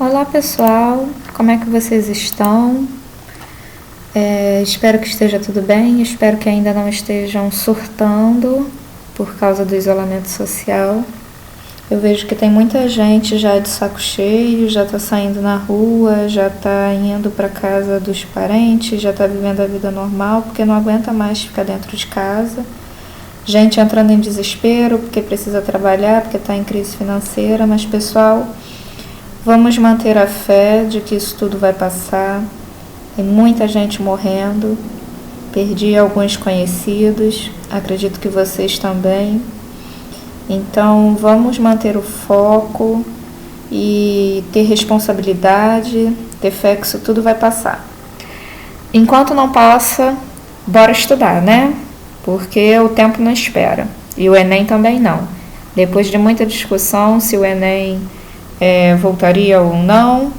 Olá pessoal, como é que vocês estão? Espero que esteja tudo bem, espero que ainda não estejam surtando por causa do isolamento social. Eu vejo que tem muita gente já de saco cheio, já está saindo na rua, já está indo para casa dos parentes, já está vivendo a vida normal porque não aguenta mais ficar dentro de casa. Gente entrando em desespero porque precisa trabalhar, porque está em crise financeira, mas pessoal, vamos manter a fé de que isso tudo vai passar. Tem muita gente morrendo, perdi alguns conhecidos, acredito que vocês também. Então vamos manter o foco e ter responsabilidade, ter fé que isso tudo vai passar. Enquanto não passa, bora estudar, né? Porque o tempo não espera. E o Enem também não. Depois de muita discussão se o Enem voltaria ou não,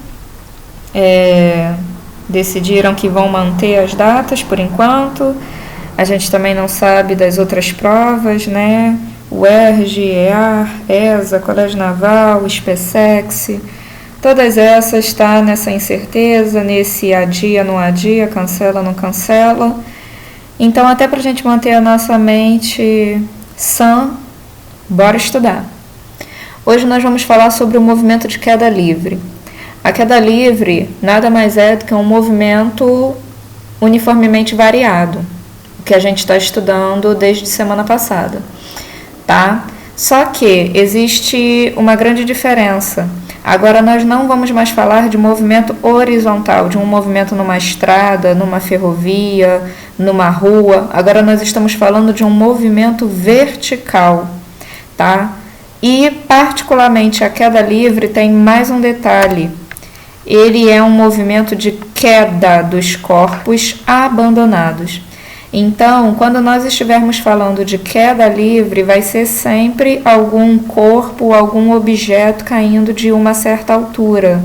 decidiram que vão manter as datas por enquanto. A gente também não sabe das outras provas, né? O ERJ, EAR, ESA, Colégio Naval, SPSEX, todas essas estão nessa incerteza, nesse adia, não adia, cancela, não cancela. Então, até para a gente manter a nossa mente sã, bora estudar. Hoje nós vamos falar sobre o movimento de queda livre. A queda livre nada mais é do que um movimento uniformemente variado, o que a gente está estudando desde semana passada, tá? Só que existe uma grande diferença. Agora nós não vamos mais falar de movimento horizontal, de um movimento numa estrada, numa ferrovia, numa rua. Agora nós estamos falando de um movimento vertical, tá? E particularmente a queda livre tem mais um detalhe. Ele é um movimento de queda dos corpos abandonados. Então, quando nós estivermos falando de queda livre, vai ser sempre algum corpo, algum objeto caindo de uma certa altura.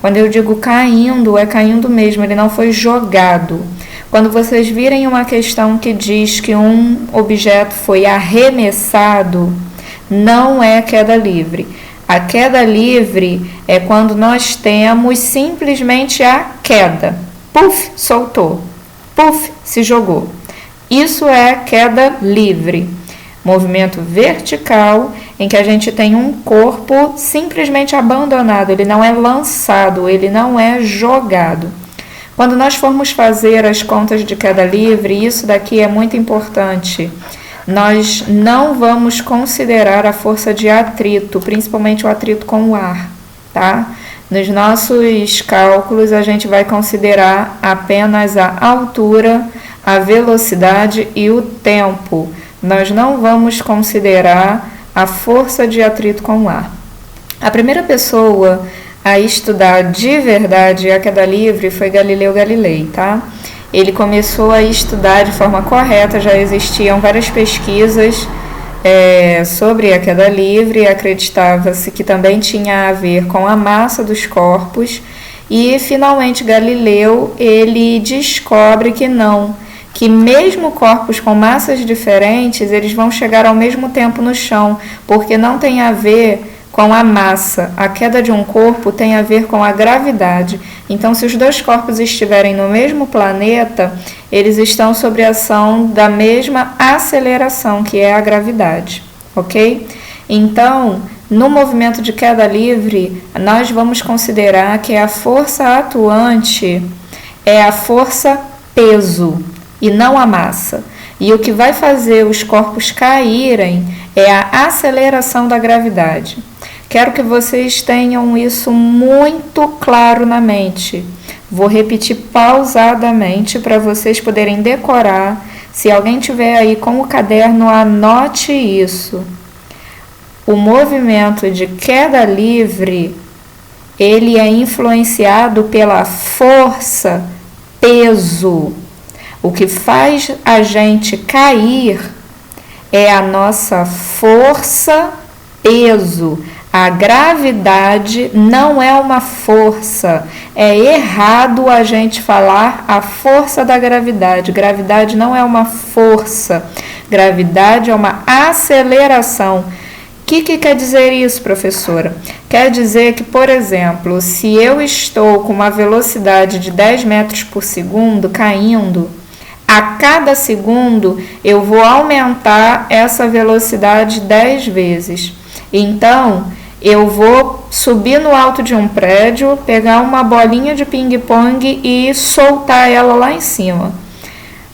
Quando eu digo caindo, é caindo mesmo, ele não foi jogado. Quando vocês virem uma questão que diz que um objeto foi arremessado, não é queda livre. A queda livre é quando nós temos simplesmente a queda. Puf, soltou. Puf, se jogou. Isso é queda livre. Movimento vertical em que a gente tem um corpo simplesmente abandonado. Ele não é lançado, ele não é jogado. Quando nós formos fazer as contas de queda livre, isso daqui é muito importante. Nós não vamos considerar a força de atrito, principalmente o atrito com o ar, tá? Nos nossos cálculos, a gente vai considerar apenas a altura, a velocidade e o tempo. Nós não vamos considerar a força de atrito com o ar. A primeira pessoa a estudar de verdade a queda livre foi Galileu Galilei, tá? Ele começou a estudar de forma correta, já existiam várias pesquisas sobre a queda livre, acreditava-se que também tinha a ver com a massa dos corpos, e finalmente Galileu ele descobre que não, que mesmo corpos com massas diferentes, eles vão chegar ao mesmo tempo no chão, porque não tem a ver com a massa. A queda de um corpo tem a ver com a gravidade. Então, se os dois corpos estiverem no mesmo planeta, eles estão sob a ação da mesma aceleração, que é a gravidade, ok? Então, no movimento de queda livre, nós vamos considerar que a força atuante é a força peso e não a massa. E o que vai fazer os corpos caírem é a aceleração da gravidade. Quero que vocês tenham isso muito claro na mente. Vou repetir pausadamente para vocês poderem decorar. Se alguém tiver aí com o caderno, anote isso. O movimento de queda livre, ele é influenciado pela força, peso. O que faz a gente cair é a nossa força, peso. A gravidade não é uma força. É errado a gente falar a força da gravidade. Gravidade não é uma força. Gravidade é uma aceleração. Que quer dizer isso, professora? Quer dizer que, por exemplo, se eu estou com uma velocidade de 10 metros por segundo caindo, a cada segundo eu vou aumentar essa velocidade 10 vezes. Então, eu vou subir no alto de um prédio, pegar uma bolinha de ping-pong e soltar ela lá em cima.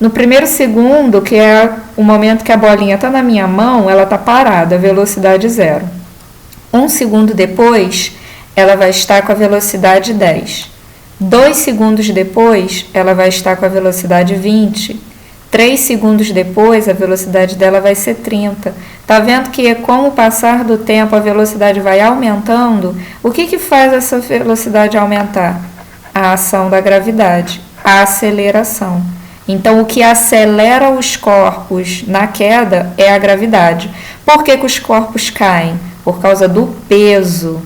No primeiro segundo, que é o momento que a bolinha está na minha mão, ela está parada, velocidade 0. Um segundo depois, ela vai estar com a velocidade 10. 2 segundos depois, ela vai estar com a velocidade 20. 3 segundos depois, a velocidade dela vai ser 30. Tá vendo que com o passar do tempo a velocidade vai aumentando? O que faz essa velocidade aumentar? A ação da gravidade, a aceleração. Então, o que acelera os corpos na queda é a gravidade. Por que os corpos caem? Por causa do peso.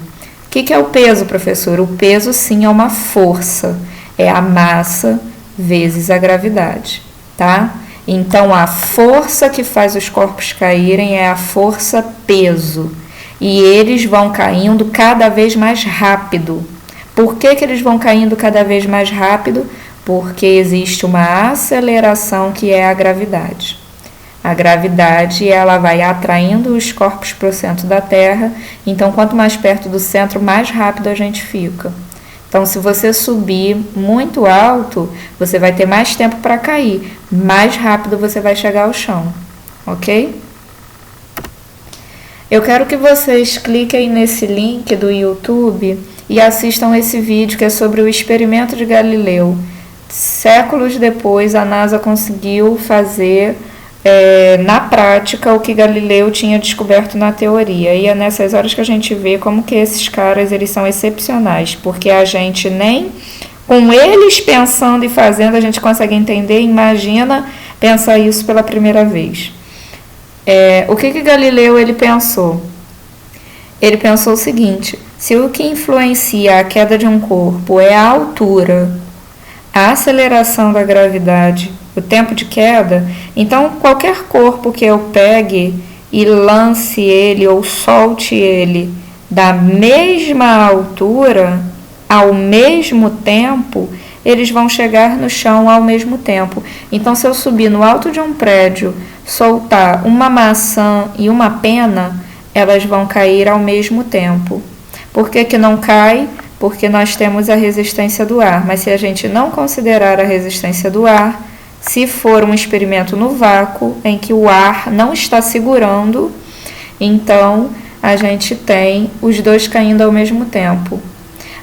O que é o peso, professor? O peso, sim, é uma força. É a massa vezes a gravidade, tá? Então, a força que faz os corpos caírem é a força peso. E eles vão caindo cada vez mais rápido. Por que eles vão caindo cada vez mais rápido? Porque existe uma aceleração que é a gravidade. A gravidade, ela vai atraindo os corpos para o centro da Terra, então quanto mais perto do centro, mais rápido a gente fica. Então, se você subir muito alto, você vai ter mais tempo para cair, mais rápido você vai chegar ao chão, ok? Eu quero que vocês cliquem nesse link do YouTube e assistam esse vídeo que é sobre o experimento de Galileu. Séculos depois, a NASA conseguiu fazer na prática o que Galileu tinha descoberto na teoria. E é nessas horas que a gente vê como que esses caras eles são excepcionais, porque a gente nem com eles pensando e fazendo a gente consegue entender. Imagina pensar isso pela primeira vez. O que Galileu ele pensou? Ele pensou o seguinte: se o que influencia a queda de um corpo é a altura, a aceleração da gravidade, o tempo de queda, então qualquer corpo que eu pegue e lance ele ou solte ele da mesma altura, ao mesmo tempo, eles vão chegar no chão ao mesmo tempo. Então, se eu subir no alto de um prédio, soltar uma maçã e uma pena, elas vão cair ao mesmo tempo. Por que não cai? Porque nós temos a resistência do ar, mas se a gente não considerar a resistência do ar, se for um experimento no vácuo, em que o ar não está segurando, então a gente tem os dois caindo ao mesmo tempo.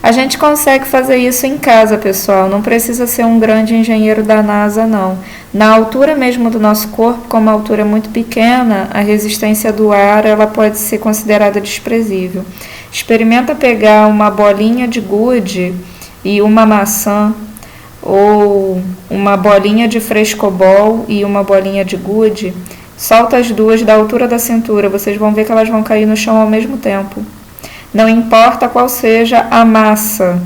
A gente consegue fazer isso em casa, pessoal, não precisa ser um grande engenheiro da NASA, não. Na altura mesmo do nosso corpo, como a altura é muito pequena, a resistência do ar ela pode ser considerada desprezível. Experimenta pegar uma bolinha de gude e uma maçã, ou uma bolinha de frescobol e uma bolinha de gude, solta as duas da altura da cintura, vocês vão ver que elas vão cair no chão ao mesmo tempo. Não importa qual seja a massa,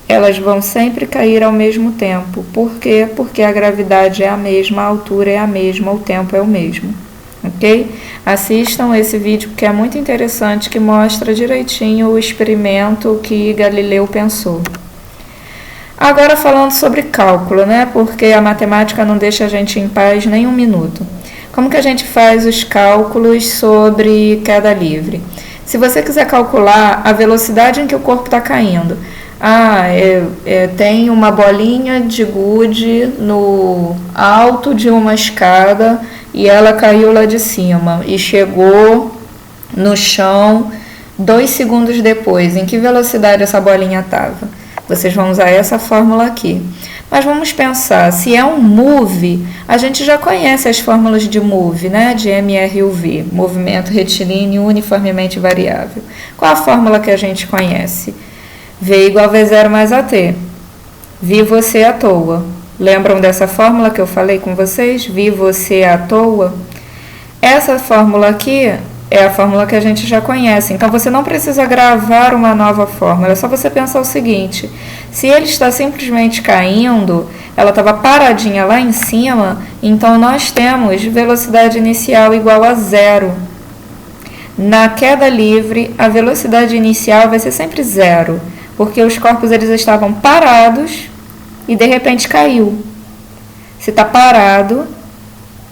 elas vão sempre cair ao mesmo tempo. Por quê? Porque a gravidade é a mesma, a altura é a mesma, o tempo é o mesmo. Ok? Assistam esse vídeo porque é muito interessante, que mostra direitinho o experimento que Galileu pensou. Agora falando sobre cálculo, né? Porque a matemática não deixa a gente em paz nem um minuto. Como que a gente faz os cálculos sobre queda livre? Se você quiser calcular a velocidade em que o corpo está caindo, tem uma bolinha de gude no alto de uma escada e ela caiu lá de cima e chegou no chão 2 segundos depois. Em que velocidade essa bolinha estava? Vocês vão usar essa fórmula aqui. Mas vamos pensar, se é um move, a gente já conhece as fórmulas de move, né? De MRUV, movimento retilíneo uniformemente variável. Qual a fórmula que a gente conhece? V igual a V0 mais AT. Vi você à toa. Lembram dessa fórmula que eu falei com vocês? Vi você à toa. Essa fórmula aqui é a fórmula que a gente já conhece. Então, você não precisa gravar uma nova fórmula. É só você pensar o seguinte: se ele está simplesmente caindo, ela estava paradinha lá em cima, então nós temos velocidade inicial igual a 0. Na queda livre, a velocidade inicial vai ser sempre zero, porque os corpos eles estavam parados e de repente caiu. Se está parado,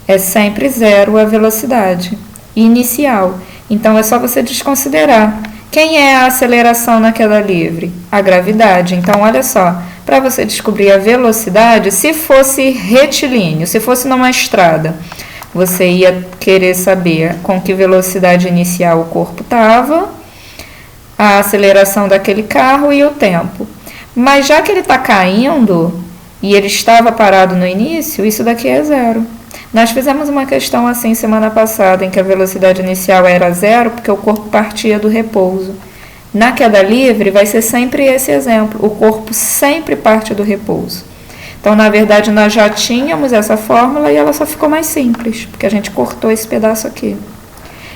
é sempre zero a velocidade inicial. Então é só você desconsiderar. Quem é a aceleração na queda livre? A gravidade. Então olha só, para você descobrir a velocidade, se fosse retilíneo, se fosse numa estrada, você ia querer saber com que velocidade inicial o corpo estava, a aceleração daquele carro e o tempo. Mas já que ele está caindo e ele estava parado no início, isso daqui é zero. Nós fizemos uma questão assim semana passada, em que a velocidade inicial era zero, porque o corpo partia do repouso. Na queda livre, vai ser sempre esse exemplo. O corpo sempre parte do repouso. Então, na verdade, nós já tínhamos essa fórmula e ela só ficou mais simples, porque a gente cortou esse pedaço aqui.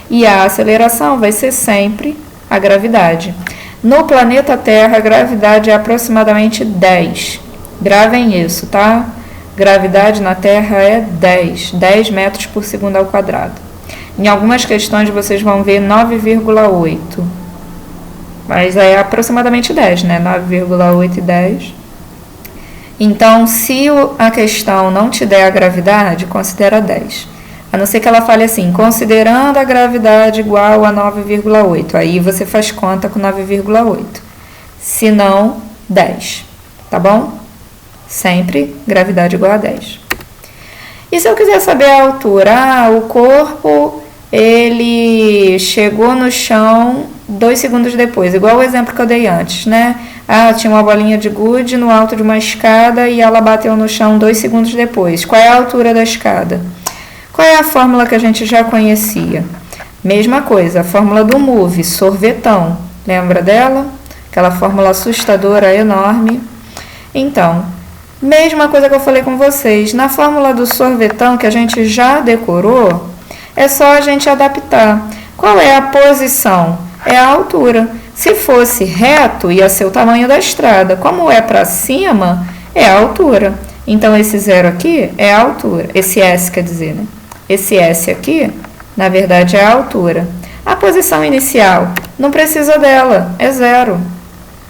E a aceleração vai ser sempre a gravidade. No planeta Terra, a gravidade é aproximadamente 10. Gravem isso, tá? Gravidade na Terra é 10 metros por segundo ao quadrado. Em algumas questões vocês vão ver 9,8. Mas é aproximadamente 10, né? 9,8 e 10. Então, se a questão não te der a gravidade, considera 10. A não ser que ela fale assim, considerando a gravidade igual a 9,8. Aí você faz conta com 9,8. Se não, 10. Tá bom? Sempre gravidade igual a 10. E se eu quiser saber a altura? O corpo, ele chegou no chão 2 segundos depois, igual o exemplo que eu dei antes, né? Tinha uma bolinha de gude no alto de uma escada e ela bateu no chão 2 segundos depois. Qual é a altura da escada? Qual é a fórmula que a gente já conhecia? Mesma coisa, a fórmula do MOVE, sorvetão. Lembra dela? Aquela fórmula assustadora, enorme. Então, mesma coisa que eu falei com vocês. Na fórmula do sorvetão, que a gente já decorou, é só a gente adaptar. Qual é a posição? É a altura. Se fosse reto, ia ser o tamanho da estrada. Como é para cima, é a altura. Então, esse zero aqui é a altura. Esse S, quer dizer, né? Esse S aqui, na verdade, é a altura. A posição inicial, não precisa dela, é zero.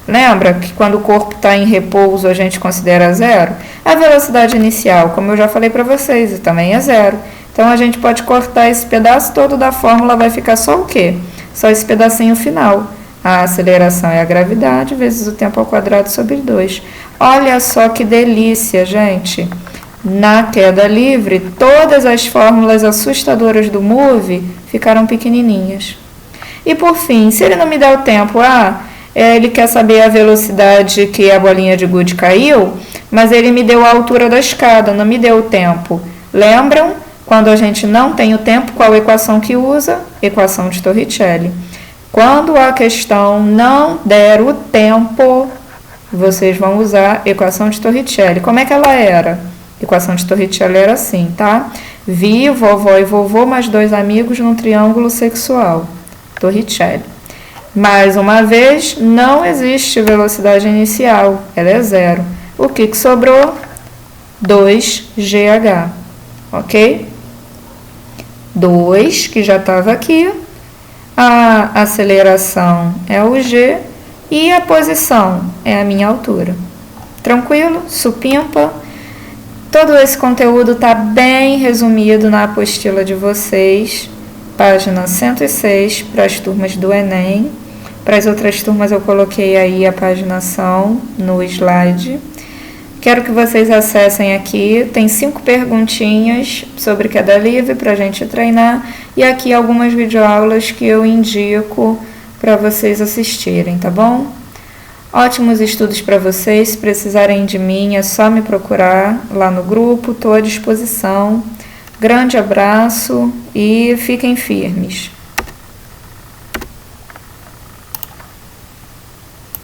Lembra que quando o corpo está em repouso, a gente considera zero? A velocidade inicial, como eu já falei para vocês, também é zero. Então, a gente pode cortar esse pedaço todo da fórmula, vai ficar só o quê? Só esse pedacinho final. A aceleração é a gravidade vezes o tempo ao quadrado sobre 2. Olha só que delícia, gente. Na queda livre, todas as fórmulas assustadoras do MOVE ficaram pequenininhas. E por fim, se ele não me der o tempo, ele quer saber a velocidade que a bolinha de gude caiu, mas ele me deu a altura da escada, não me deu o tempo. Lembram? Quando a gente não tem o tempo, qual equação que usa? Equação de Torricelli. Quando a questão não der o tempo, vocês vão usar equação de Torricelli. Como é que ela era? Equação de Torricelli era assim, tá? Vi, vovó e vovô mais 2 amigos num triângulo sexual. Torricelli. Mais uma vez, não existe velocidade inicial, ela é zero. O que sobrou? 2GH, ok? 2, que já estava aqui. A aceleração é o G e a posição é a minha altura. Tranquilo? Supimpa? Todo esse conteúdo está bem resumido na apostila de vocês, página 106, para as turmas do Enem. Para as outras turmas eu coloquei aí a paginação no slide. Quero que vocês acessem aqui, tem 5 perguntinhas sobre queda livre para a gente treinar e aqui algumas videoaulas que eu indico para vocês assistirem, tá bom? Ótimos estudos para vocês, se precisarem de mim é só me procurar lá no grupo, estou à disposição. Grande abraço e fiquem firmes.